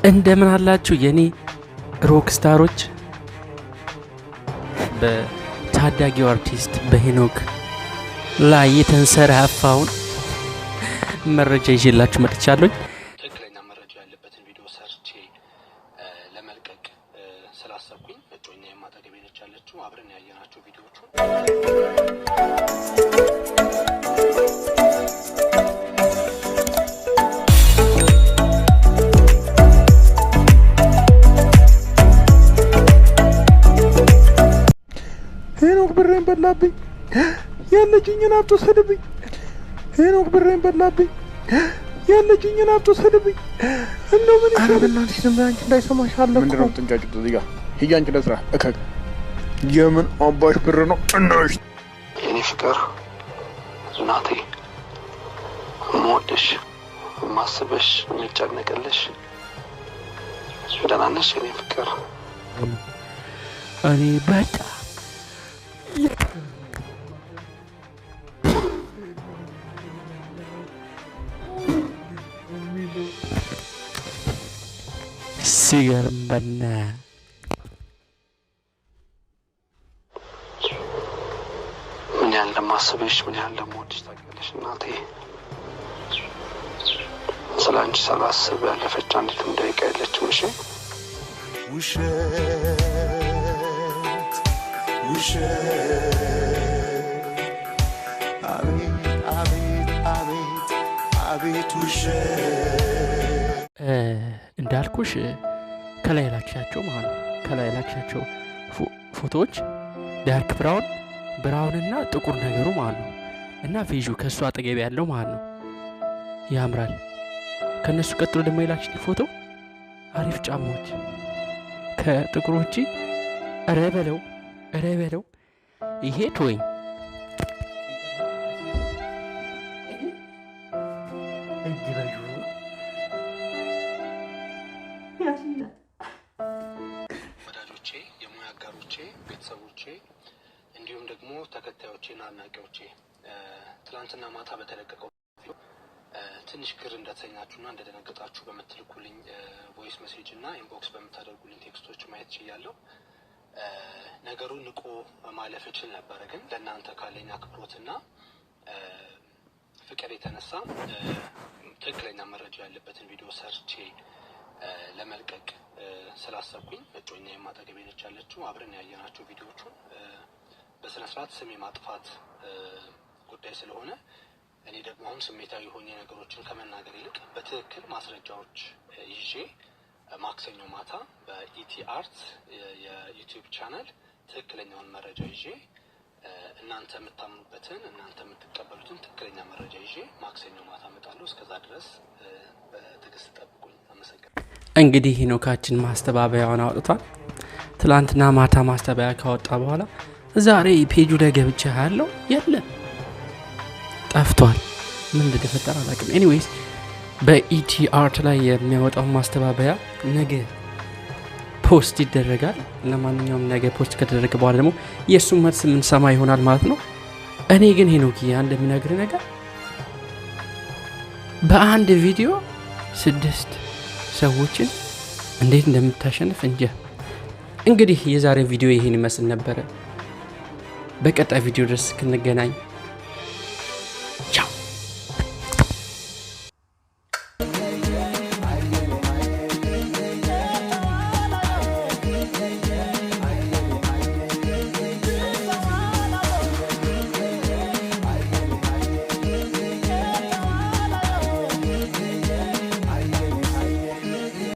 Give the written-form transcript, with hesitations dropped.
እንደምን አላችሁ የኔ ሮክ ስታሮች? በታዳጊው አርቲስት በሄኖክ ላይ የተንሰራፋውን መረጃ ይዤላችሁ መጥቻለሁ። ትክክለኛ መረጃ ያለበትን ቪዲዮ ሰርቼ ለመልቀቅ ስላሰብኩኝ እጮኛ የማጠገቤ ነች ያለችው። አብረን ያየናቸው ቪዲዮዎቹ ሄኖክ ብሬን በላብኝ፣ ያለችኝን ሀብት ወሰደብኝ። ሄኖክ ብሬን በላብኝ፣ ያለችኝን ሀብት ወሰደብኝ። እንደው ምን ይሻላል? በእናትሽ ዝም በይ፣ አንቺ እንዳይሰማሽ አለኩ። ምንድነው የምትንጫጩት እዚህ ጋር? ሂጂ አንቺ ለስራ እከክ። የምን አባሽ ብር ነው ጭናሽ? የኔ ፍቅር እናቴ፣ የምወድሽ፣ የማስብሽ፣ የምጨነቅልሽ፣ ደህና ነሽ የኔ ፍቅር? እኔ በጣም ሲገርም በና ምን ያህል እንደማስብሽ ምን ያህል እንደምወድሽ ታውቂያለሽ እናቴ። ስለ አንቺ ሳላስብ ያለፈች አንዲትም ደቂቃ የለችም። እሺ ውሸት አቤት አቤት አቤት አቤት ውሸት። እንዳልኩሽ ከላይ ላክሻቸው ማለት ነው። ከላይ ላክሻቸው ፎቶዎች ዳርክ ብራውንና ጥቁር ነገሩ ማለት ነው። እና ቬዡ ከሱ አጠገብ ያለው ማለት ነው ያምራል። ከነሱ ቀጥሎ ደግሞ የላክሽ ፎቶ አሪፍ ጫማዎች ከጥቁር ውጪ ኧረ በለው ይሄ ቶኝ ወዳጆቼ፣ የሙያ አጋሮቼ፣ ቤተሰቦቼ እንዲሁም ደግሞ ተከታዮቼና አድናቂዎቼ ትላንትና ማታ በተለቀቀው ትንሽ ግር እንደተሰኛችሁና እንደደነገጣችሁ በምትልኩልኝ ቮይስ ሜሴጅ እና ኢንቦክስ በምታደርጉልኝ ቴክስቶች ማየት ችያለሁ። ነገሩን ንቆ ማለፍ እችል ነበረ፣ ግን ለእናንተ ካለኝ አክብሮትና ፍቅር የተነሳ ትክክለኛ መረጃ ያለበትን ቪዲዮ ሰርቼ ለመልቀቅ ስላሰብኩኝ እጮኛ የማጠገቤ ነች ያለችው። አብረን ያየናቸው ቪዲዮዎቹን በስነ ስርዓት ስም የማጥፋት ጉዳይ ስለሆነ እኔ ደግሞ አሁን ስሜታዊ የሆነ ነገሮችን ከመናገር ይልቅ በትክክል ማስረጃዎች ይዤ ማክሰኞ ማታ በኢቲ አርት የዩቲዩብ ቻናል ትክክለኛውን መረጃ ይዤ እናንተ የምታምኑበትን እናንተ የምትቀበሉትን ትክክለኛ መረጃ ይዤ ማክሰኞ ማታ እመጣለሁ። እስከዛ ድረስ በትዕግስት ጠብቁኝ። አመሰግናለሁ። እንግዲህ ሄኖካችን ማስተባበያውን አውጥቷል። ትላንትና ማታ ማስተባበያ ካወጣ በኋላ ዛሬ ፔጁ ላይ ገብቼ ያለው የለም፣ ጠፍቷል። ምን እንደተፈጠረ አላውቅም። ኤኒዌይስ በኢቲ አርት ላይ የሚያወጣው ማስተባበያ ነገ ፖስት ይደረጋል። ለማንኛውም ነገ ፖስት ከተደረገ በኋላ ደግሞ የእሱን መልስ የምንሰማ ይሆናል ማለት ነው። እኔ ግን ሄኖክ እንደምነግር ነገር በአንድ ቪዲዮ 6 ሰዎችን እንዴት እንደምታሸንፍ እንጃ። እንግዲህ የዛሬ ቪዲዮ ይሄን ይመስል ነበረ። በቀጣይ ቪዲዮ ድረስ ክንገናኝ